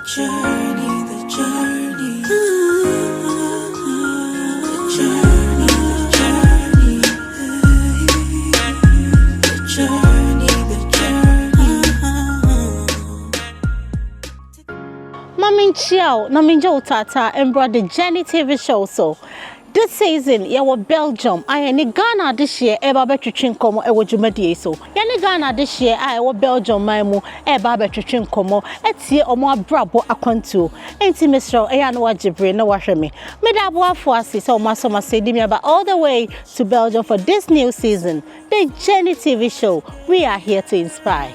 journey, the journey, Mami Chiao, Naminjo Tata, and brought the Journey TV show. So this season, yeah, we Belgium. I am Ghana this year. Eba between komo ewo jumadi so. Yani Ghana this year. I am Belgium. Maimu eba between komo. Eti omo brabo akontu. Enti Mr Agyei Banahene no washemi. Me da bo afuasi so masoma say di me about all the way to Belgium for this new season. The Journey TV show. We are here to inspire.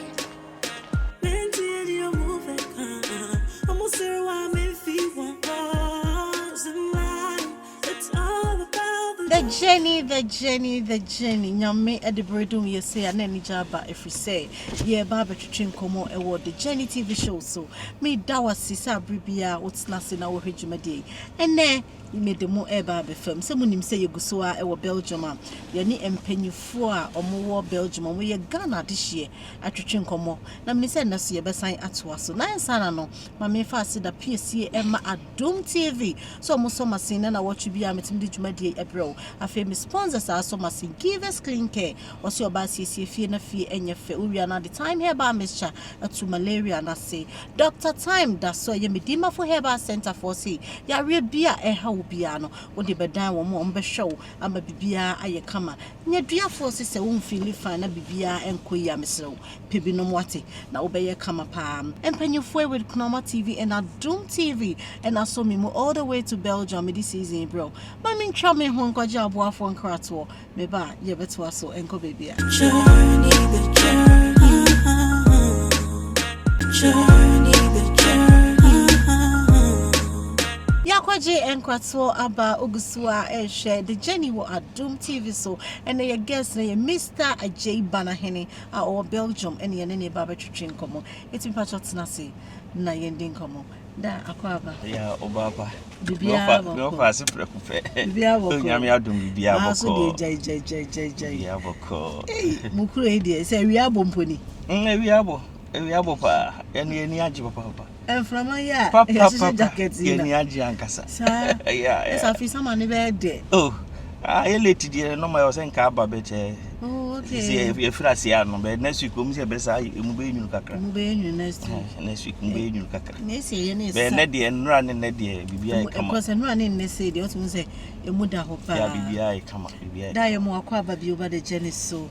The journey. Nyame at the breadum you say and any jaba if you say, yeah, Baba Trichin Como award the Journey TV show. So me dawa sisa bribia what's nasin our hijumadi. And then you made the more eba film. Someone him say you go so our Belgium. Yani empenny for or more Belgium and we are Ghana this year at Trichin Como. Now me send us your best sign at was so nine sana no. Mammy fast the PSC Emma Adom Tv. So Musoma sin and I watch you be a meeting the Jumadi ebro. A famous sponsors are so must give us clean care or so about CC na fee and your fe. We are now the time here by Mr to malaria and I say Dr. Time that's so you medima for Herba Center for see. Ya real beer a how piano when the bedan one more on show. I'm a bibia a kama. Nya dear forces a won't feel fine a bibia and queer miso. Pibi no mwati na obey a kama palm. And pen you forward Knoma TV and Adom TV and I saw me all the way to Belgium this season, bro. Mammy Chummy Honka job for one cratwo. Me ba ye beto so enko baby. Journey, the Yakwaje enkwato aba ogusua share the Journey wo Adom TV so and your guest na Mr Agyei Banahene or Belgium and ye ne baba twetwe nkomo etim patchot na se na yendin nkomo da akwaba ya obaba bibia no fa se prekupe bibia wo nyame adom bibia boko so jai ya boko mukuru e de se wi abomponi wi abo pa eni agi papa from ya papa jacket eni agi ankasa ya esa fi sama ne be de oh late die no my was nka aba be che oh okay see if frase ya no be next week o mu se be sa emu be enyu kakra next week mu be enyu kakra na se ye ne be ne de nura ne de bibia e kama because nura ne se de o tun se emu da ho pa ya bibia e kama bibia da ye mo akwa aba bi over the journey so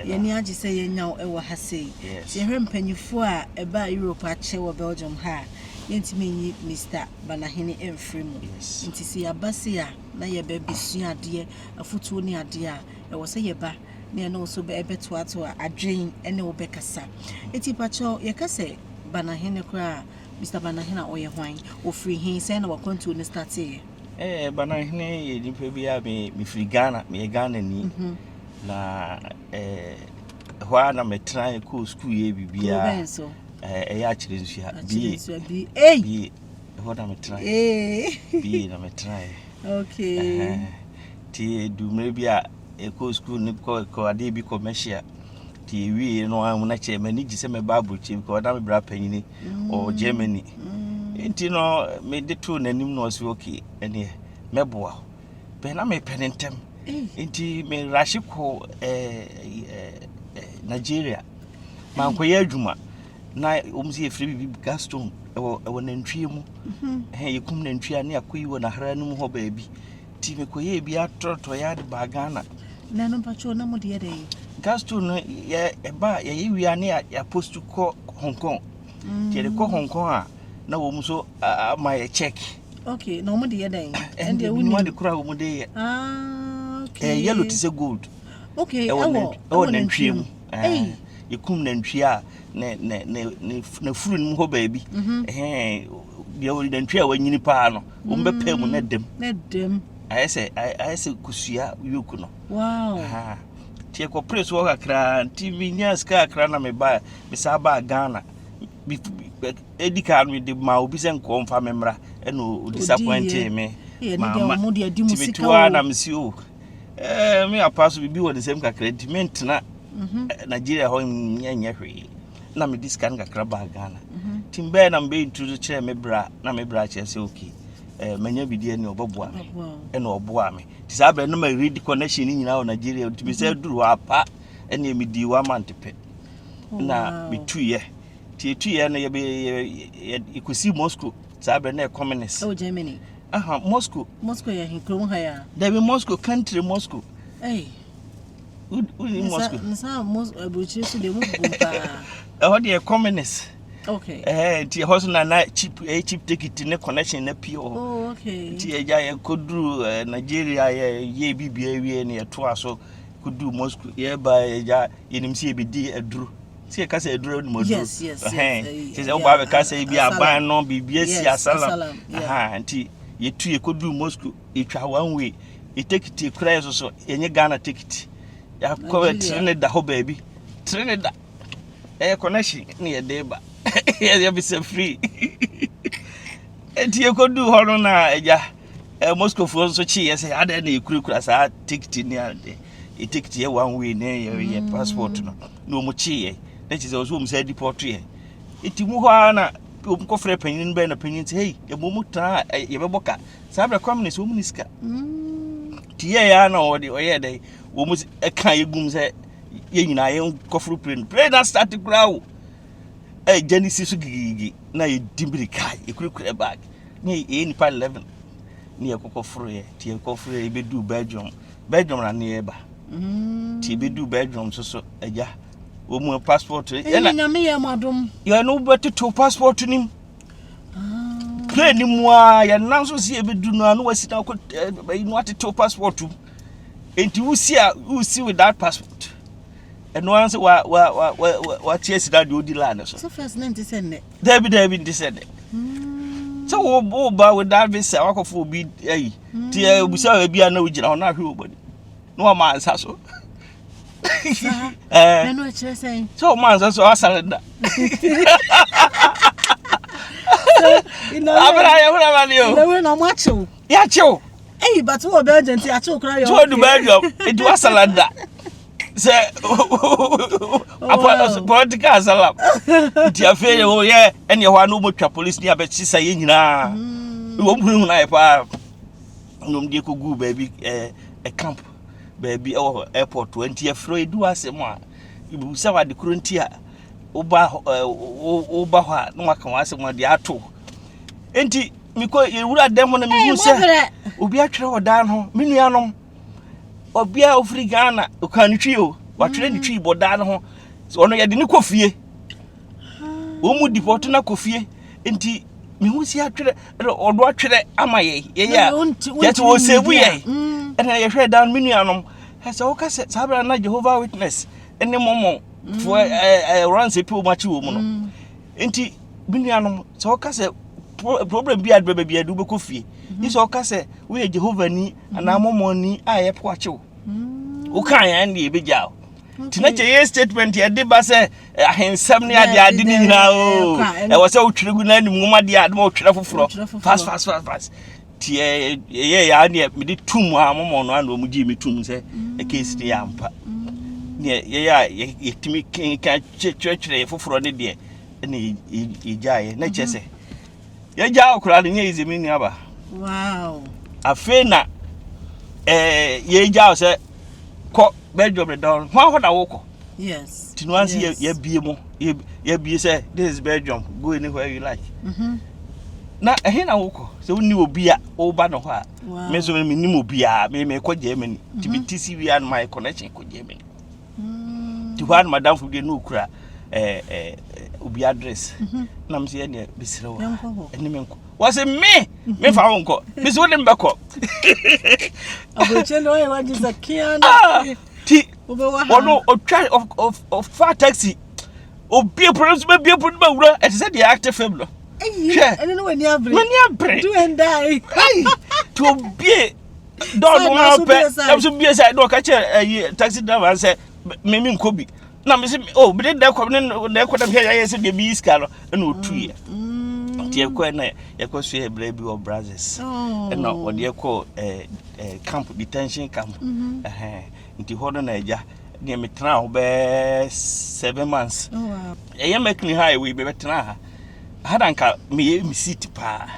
yeni agi say yenyaw ewo ha sei se hwempanyifo a eba Europe a che wo Belgium ha yentimi nyi Mr Banahene emfremu nti se yabase a na ye ba besua ade afutuo ni ade a ewo se ye ba na no so be ebeto ato a adwen ene wo bekasa eti pacho ye kase Banahene kra Mr Banahene oye hwan ofri hin se na wakontu ni start Banahene ye nipa bia me free Ghana me Ghana ni na hwa na metra ko school ye bibia ya chire nsia bi hwa na metra bi na metra okay ti du me bia ko school ni ko ade bi commercial ti wi no am na che mani gise me babu chi ko na me bra panyini o Germany enti no me de to nanim no so okay ene meboa be na me penentem inti me rashiko Nigeria man koye adwuma na omzi efri bi Gaston ewo nantwie mu yekum nantwie na akoyi wo na hara no mu ho baabi ti me koye bi atoto ya de bagana na no pacho na mo de Gaston ye eba ye wia na ya post to Hong Kong ti de ko Hong Kong a na wo mu so my check okay no mo de and the woni de kura wo mu de okay yellow to say gold okay nantwie mu yekum nantwie a na furu mu ho baabi dia wo nantwie a wanyini pa no wo mbepɛ mu na dem ayese kusua yoku no wow tie ko press wo kakra TV nya ska kakra na me ba me sa ba Ghana edika no de ma obi se nko mfa memra eno disappoint me mama mo de adi musika wo na msi o me apaso bibi wo de sem kakra diment na Nigeria ho nyanya hwe na me diskan kakra ba Ghana timbe na mbe introduce kire me bra na me bra kire say okay manya bidie ne oboboa me e na oboa me ti sa bra no ma read connection ni nyina o Nigeria ti be say duru apa e na me di 1 month pe na me 2 year ti 2 year na ye be ikusi Moscow sa bra na communist oh Germany Moscow ya hinkrom ha ya there be Moscow country Moscow hey Moscow nsa abuchi so de mu bumpa how the communist okay ti house na cheap ticket ne connection na pio oh okay ti eja ye kodru Nigeria ye bibia wie ne to aso kodu Moscow ye ba eja yenim si ebedi aduru si e ka se aduru no modu yes ti se o ba be ka se bi aban no bibia si asalam nti ye tu ye kodu Moscow e twa one way e ticket kra so yenye Ghana ticket ya ko Trinidad ho baby Trinidad connection ni ye dey ba ye be so free enti ye ko do ho na eja Moscow fo so chi ye say ada na ekurukura sa ticket ni ade e ticket ye one way ne ye passport no mo chi ye na chi so mo say deport ye enti mu ho na ko frɛ panyin be na panyin say hey ye mo muta ye be boka sa bra communist wo muniska ti ye ya na o de o ye dey wo mu kan ye gum say ye nyina ye kofru pray that start grow Genesis gigi na ye dimbiri kai e kurukura bag ni e ni pa 11 ni e kofru ye ti e kofru ye be du Belgium na ne ba ti be du Belgium so eja wo mu passport ye na nyame ye madom ye no beto to passport nim play ni mu a ye nan so si e be du no anu wasi na ko no ateto passport enti wusi with that passport and once what yes that you did land so first 90 David descend so wo ba with that visa wakofo bi ti busa bi ana ujira na hwe obodi no ma ansa so no chere say so ma ansa so asalenda abra ya hura mani o no we no macho ya chew but wo Belgium ti acho kra yo so do Belgium it was asalenda say political assalam ti afeye wo ye ene ho anu mo twa police ni abechi say nyina wo mu na e pa nom die ko gu baby camp baby airport 20 afro edu asem a ibu sa wa de kronti a oba ho no aka wa asem de ato enti miko ewura dem na mi hu se obi atwere odan ho menuanom obia ofri Ghana okanitwi o watwere ni twi bodan ho ono ye de ni kofie o mu deport na kofie enti mi hu si atwere odo atwere ama ye ya yet wo sebu ye ena ye hwe dan menuanom se o ka se sabra na Jehovah Witness ene momo for run se pe machi wo mu no enti menuanom se o ka se problem bi adbe bi adu be kofie ni se o ka se we Jehovah ni ana momo ni aye po achi wo kan ya ndi ebegya tinache ye statement ye de ba se ahensam ne ade ni nyina o e wo se wo twiregu na ni nwoma de ade wo twira foforo fast tie ye ya ne me de tum ha momo no ando mu gi me tum se e case de ampa ne ye ya ye timi kan twetwere foforo ne de ne igya ye na che se ye gya okura ne ye izemi ni aba wow afena ye gya se ko Belgium re down ho da woko yes tinuansi ye bie mo ye bie say this is Belgium go anywhere you like na ehe na woko se woni obi a o ba no ho a me so me ni obi a me ko Germany to be TCV and my connection ko Germany to one madam fu de no kura obi address na me se ne bisira wa eni me nko was me fa wonko me so de mbeko abochelo e waji zakiana ti ono o try of far taxi obi produce be produce ba wura e say the active film no ene no wani abre do and die to be don no pe am so be say do ka che taxi driver say me nkobi na me say oh be dey come na ko dem here ya say the be iska no na otuye ti e ko na e ko so e bra bi o brothers e na o de ko camp detention camp nti hodo na eja ne metra ho be 7 months oh wow e ye make me highway be betra ha hadanka me seat pa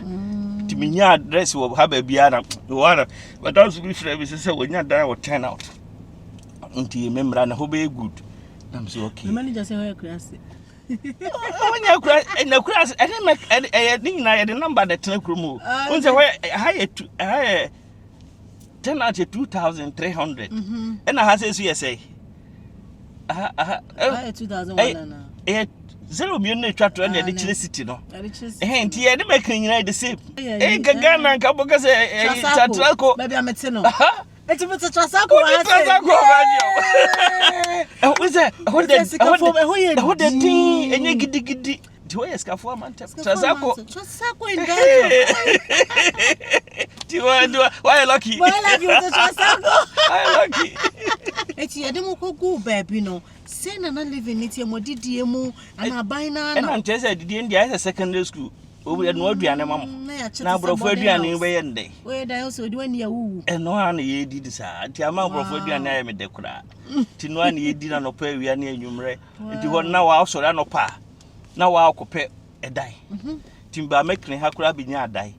ti menya address wo ha ba bia na wo but don't be free say wonya dan wo turn out until memra na ho be good I'm so okay the manager say where class wonya kura na kura ene me ni na the number that na kura mu won say where high 10 out 2300 and I has say 2001 na 0 million twa to na the city no nti ye de make nyina the same Ghana nka boka say chatrako baby amete no eti mete trasako wa say who the thing enye gidi do you scafo amanta trasako in Belgium do why lucky with trasako why lucky eti ye de mo ko go baby no say na living it mo didie mu ana ban na na and say didie ndi as secondary school obi no aduane mam na brofo aduane we ye ndai we dan so di wani ya wu eno ana ye di sa ti ama brofo aduane aye me de kura ti no ana ye di na no pa wi ana enwumre nti ho na wa osore no pa na wa akopɛ edai timba mekne ha kura binya adai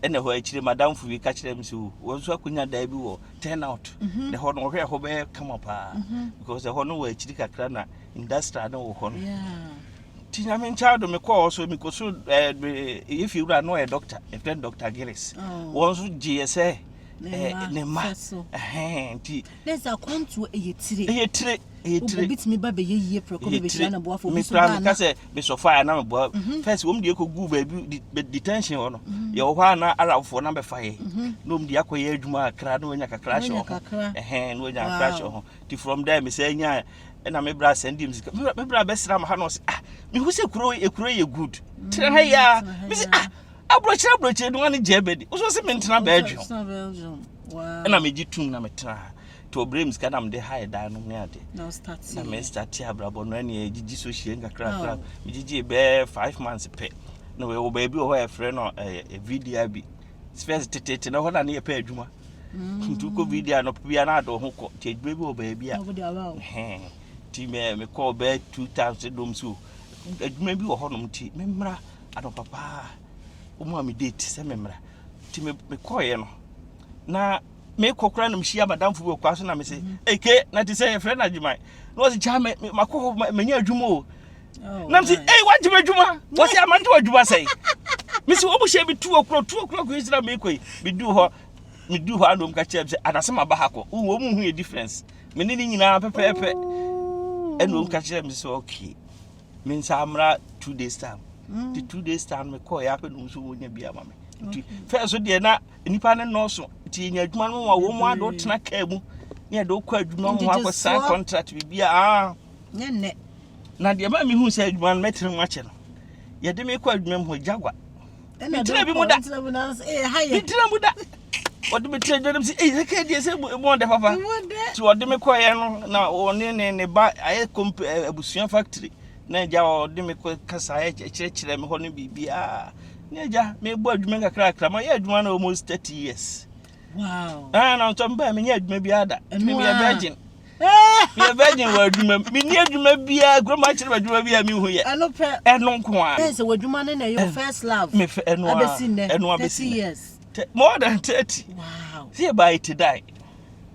ene ho akire madam fu wi ka kire mi so wo so akunya dai bi wo turn out the ho no hwe ho be come up because the ho no wa akire kakra na industry na wo ho no tinya men child me call so mi ko so if you are no a doctor a friend Dr. Gillis won so GSA ne ma nti there's a kwantu eyetire bit me ba be ye proko be hia na boafo mi plan ka say be so fire na me bo first wom de ko gu ba bi detention ho no ye wo ha na arafo na be fire no m de akoye adwuma akra na wonya kakra che ho no wonya kakra che ho ti from there me say nya na me bra send him me bra be sra ma ha no me hu se kuro ye good tira ha ya me say abroche no ane jebedi wo so se me ntena Belgium wow na me gitum na me tena to brems kana me de high dan no ne ade now start na me start ya brabo no ane gigi so hie nkakra me gigi be 5 months pe no we baby o ho friend no video bi first tete na ho na ne pe adwuma ntu ko video no bia na ado ho ko ti adwuma bi o baby a ti me call be 2000 dom so adwuma bi wo ho no mti me mra ado papa umu ami date se memra ti me call ye no na me kokra na mhia madam fu kwa so na me say eke na ti say friend Adwuma no was ja me makoko manya adwuma o na me say what adwuma was ya manto adwuma say me say obu she bi 2 o'clock ko isra me koi me do ho andom ka chem say adase ma ba ha ko wo mu hu e difference me ni nyina pepepe enom ka chem say okay me nsamra 2 days time the 2 days time me call ya pe no so wonya bia ma me first so de na nipa ne no so ti nya adwuma no wa wo mu ado tena ka mu ne do kwa adwuma mu akọ sign contract bibia nyenne na de ba mi hu say adwuma no metre mu ache no ye de me kwa adwuma mu jagwa metre bi mu da metre mu da odi metre dem si ka de say mo de papa ti odi me kwa ye no na oni ne ba aye abusuan factory na ja odi me kwa kasa aye kire me ho no bibia Neja, me bo adwuma kakra ma ye adwuma na almost 30 years. Wow. Na so mba me nye adwuma bi ada. Me be virgin. Me virgin wa adwuma. Me ni adwuma bia groma kire adwuma bia me hu ye. Eno pe. Eno nko a. Yes, adwuma na your first love. Me eno a. Eno a 30 years. More than 30. Wow. See by it die.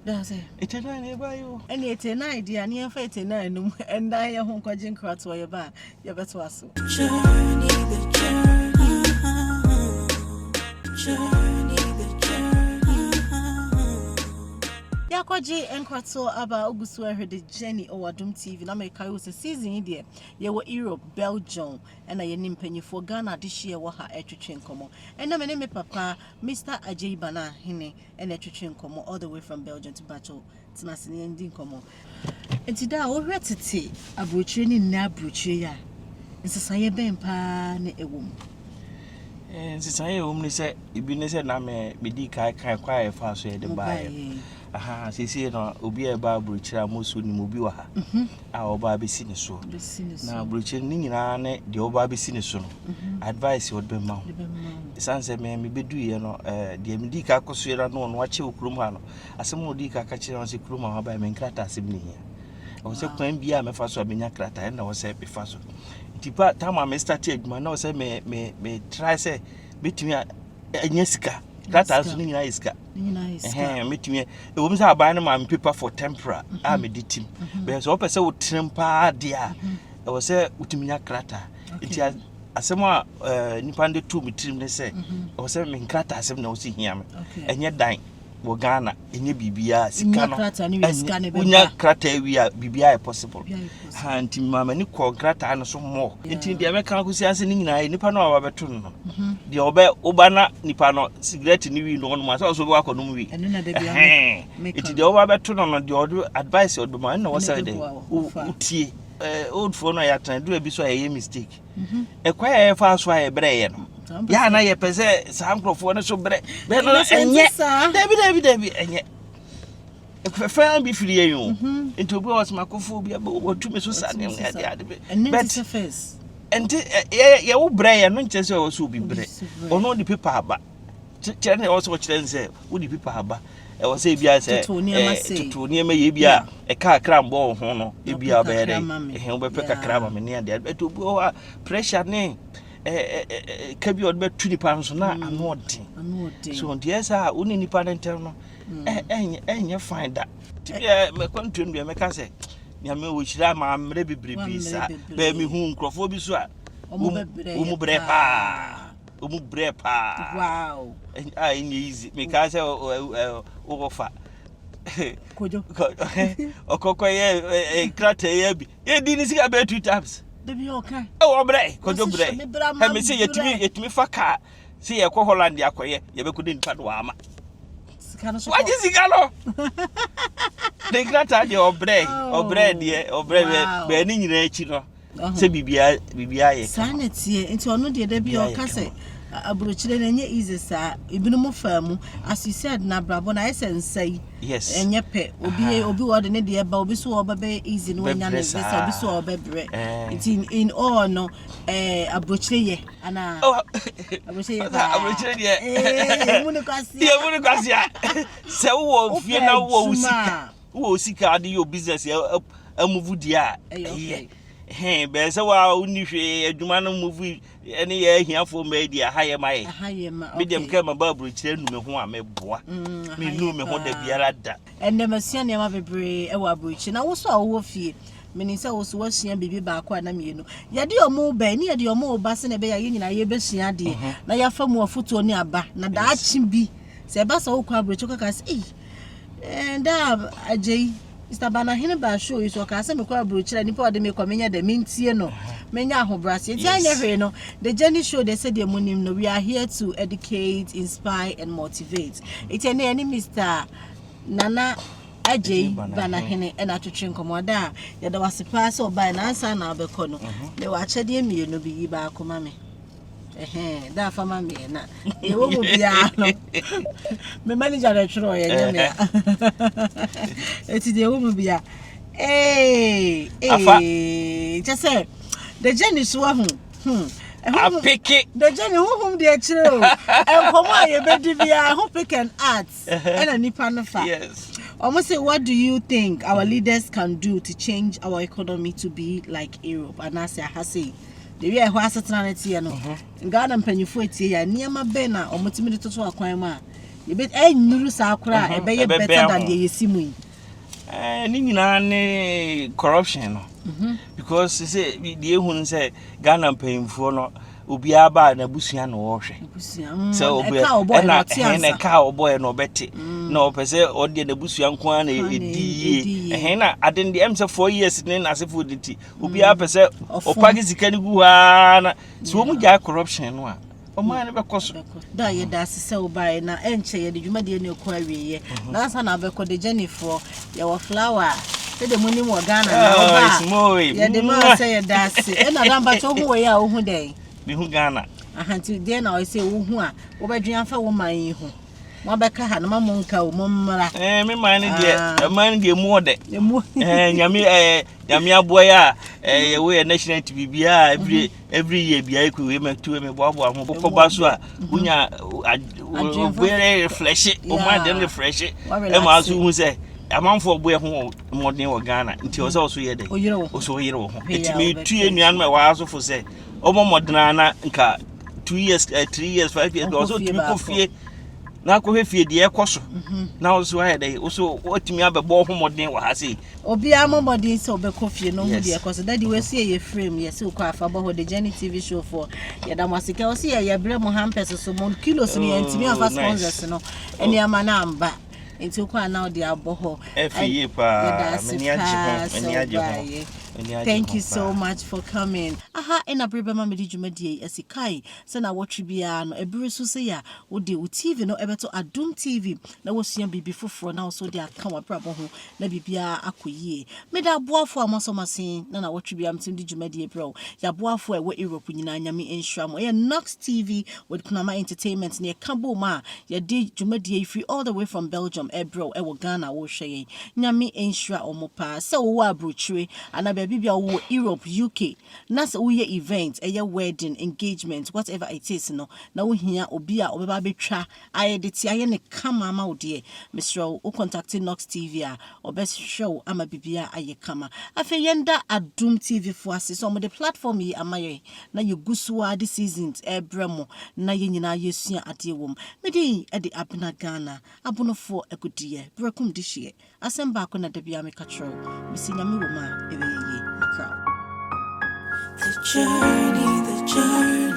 That's it. 89 e ba yo. Any 89 dia ni en fa 89 no and I ye ho kwagin krato ye ba ye beto aso. Journey the journey. Yakwaji enkwato aba ogusu ehwede Jenny o Adom TV na me kai wo season here ye wo Europe Belgium na ye nimpanyifo Ghana this year wo ha etwetwe nkomo na me papa Mr Agyei Banahene na etwetwe nkomo all the way from Belgium to battle tinase ne ndi nkomo entida wo hwetete abrochire ni na abrochire ya nsesa ye ben pa ne ewom nsisaye omni se ibine se na me di kai kwa e fa so e de bae aha sisi no obi e ba abrochira mosu ni obi wa ha a oba be sine so na abrochira ni nyina ne de oba be sine so no advice would be ma sanse me bedu ye no de me di ka koso era no no ache okrum ha no asem odi ka ka kire no se krum ha ba me nkrata asem ni hia I was a kwan bia me fa so abenya krata na wo say be fa so tipa time am start adwuma na wo say me try say betimi anya sika krata so nyina iska metimi e wo mi say aban na ma paper for tempera a me ditim be so wo say wo trempa dia e wo say utiminya krata iti asema nipa nde tu mitrim ne say wo say me krata asem na wo si hia me enye dan wo Ghana enye bibia sika no unya krata wi bibia e possible ha nti mama ni ko krata no so mo nti dia me kan ko si ase ni nyina nipa no wa beto no dia oba na nipa no cigarette ni wi no no ma so be akonom wi nti dia oba beto no dia odo advice odo ma na wo say de utie old phone ya tan do bi so aye mistake e kwa e fa so aye breye no ya na ye pese sa microphone no so bre be no enye David enye e fa bi firi yen nti obi was makofo bi otumi so sa ne but face enti ye wo breye no nche se wo so bi bre ono di paper aba chere ne wo so chere nse wo di paper aba e wo say bia say tutu niema ye bia e ka krambo ho no e bia ba ere e wo be pe kakra ma me ne ade but obi o pressure ne kabi od be tu nipa nso na anodi so ndiesa uni nipa ntem no enye find that me kwantu ndu me ka say nya me wo hira ma mre bibrebi sa be mi hu nkrofo bi so a umu bre pa wow easy me ka say o fa kojo okoko ye krata ye bi e di ni sika be 2 times debi okay o bre kojo bre he me say yetumi fa ka see ye ko Holland akoye ye be kudi npa do ama sika no so waji sika no de krata de obre be ni nyina achi no se bibia ye sanity nti ono de debi okay say abrochire na nye easy sa ibinu mo famu as you said na brabo na essence yes enye pe obi word ne de ba obi so oba be easy no nya na visa obi so oba bre in all no abrochire ye ana abrochire ye munu kwasia se wo fie na wo sika ade yo business amuvu dia be se wa uni hwe adwuma no move ene ye ahiafo media hayema medium ka ma babru kire nu me ho a meboa me nu me ho da biara da ene masua ne ma bebre e wa abruchi na wo so a wo fie meni se wo so wasua bibi ba akwa na mienu ye de omo ba ni ye de omo ba se ne be ya nyina ye besua de na ya fa mu afoto ni aba na da achi bi se ba so wo kwa abruchi ka se and Agyei Mr Banahene ba show is okay say me kwa brochira nipa ode me komenya de mentie no menya ahobrase ti anya hwe no the journey show they say the monim no we are here to educate, inspire and motivate it any Mr Agyei Banahene and atwetwe nkomoda ya da wasepa so ba na ansa na obekọ no le wa chede mienu bi yi ba akoma me da fama me na e wo mu bia no me manager da twero ye nyame eti de wo mu bia just say the journey so I pick it the journey who dey twero e komo aye bedi bia who pick an arts and a nipa no fa yes almost say what do you think our leaders can do to change our economy to be like Europe and as I say the way ho asetanati no Ghana mpanyifo etie ya niema be na omotimi de toto akwan ma ye be enuru sa akora e be ye better than the yesimu ni nyina ne corruption no because say the ehun say Ghana mpanyifo no obi aba na busua no wo hwe so obi na ka oboy no beti na opese ode na busua nko na edi na aden de emse 4 years ne na asefo diti obi apese opagi zikani gu ha na so mu ja corruption no a o man be koso da ye da sese obai na enche ye de dwuma de ne ko awiye na asa na be ko de Jennifer ye wo flower se de muni mo Ghana na oba ye de ma say ye da se e na damba to hu we ya o hu dey me hu Ghana ahanti de na o say wo hu a wo bedwan fa wo man yi hu mo beka ha na ma monka wo mommra me man de mu ode nyame aboya ye we national TV bia every year bia ku we metu me boabo ho boko baso a kunya we refresh o man dem refresh e ma so hu say amanfo boy ho modern wo Ghana nti o so ye dey o so yire wo ho enti me tue nuan me wa so fo say omo modern na nka 2 years 3 years 5 years o so tumi ko fie na ko fie de e koso na o so ye dey o so otumi abebo ho modern wa ha sei obi amomodin so be ko fie no hu de e koso daddy we see ye frame ye see ko afa bo the Journey TV show for ye da masika o see ye bre mo hampers so mo kilos ni ntimi afa sponsors no eni ama na amba enti ko na o de aboho FA pa meni agye ho. Thank you so much for coming. Aha, ena brebe ma medi dwumadie asikai se na watch bia no ebere so se ya wo de TV no ebeto Adom Tv na wosua bibi foforo na so de aka wa brabo ho na bibia akoyie. Meda aboafo amasomasen na watch bia mtim di dwumadie bro. Ya aboafo e wo Europe nyina nyame enhwam. Ye Nox TV with Kunama Entertainment ne kabo ma ya di dwumadie free all the way from Belgium bro e wo Ghana wo hwe nyame enhwa omopa se wo abrochire ana bibia wo Europe UK na se wo ye event eye wedding engagement whatever it is no na wo hia obi a obeba betwa aye de ti aye ne kama ma wo de Mr o contacting Nox TV a obes show ama bibia aye kama afa yenda Adom TV fo ase so mo de platform yi amaye na ye gusuwa this season ebremo na ye nyina yesua ade wom medi e de Abena Ghana abonofo ekudie brekum de hye asemba ko na da bia me katro misi nyame wo ma ebe ye The journey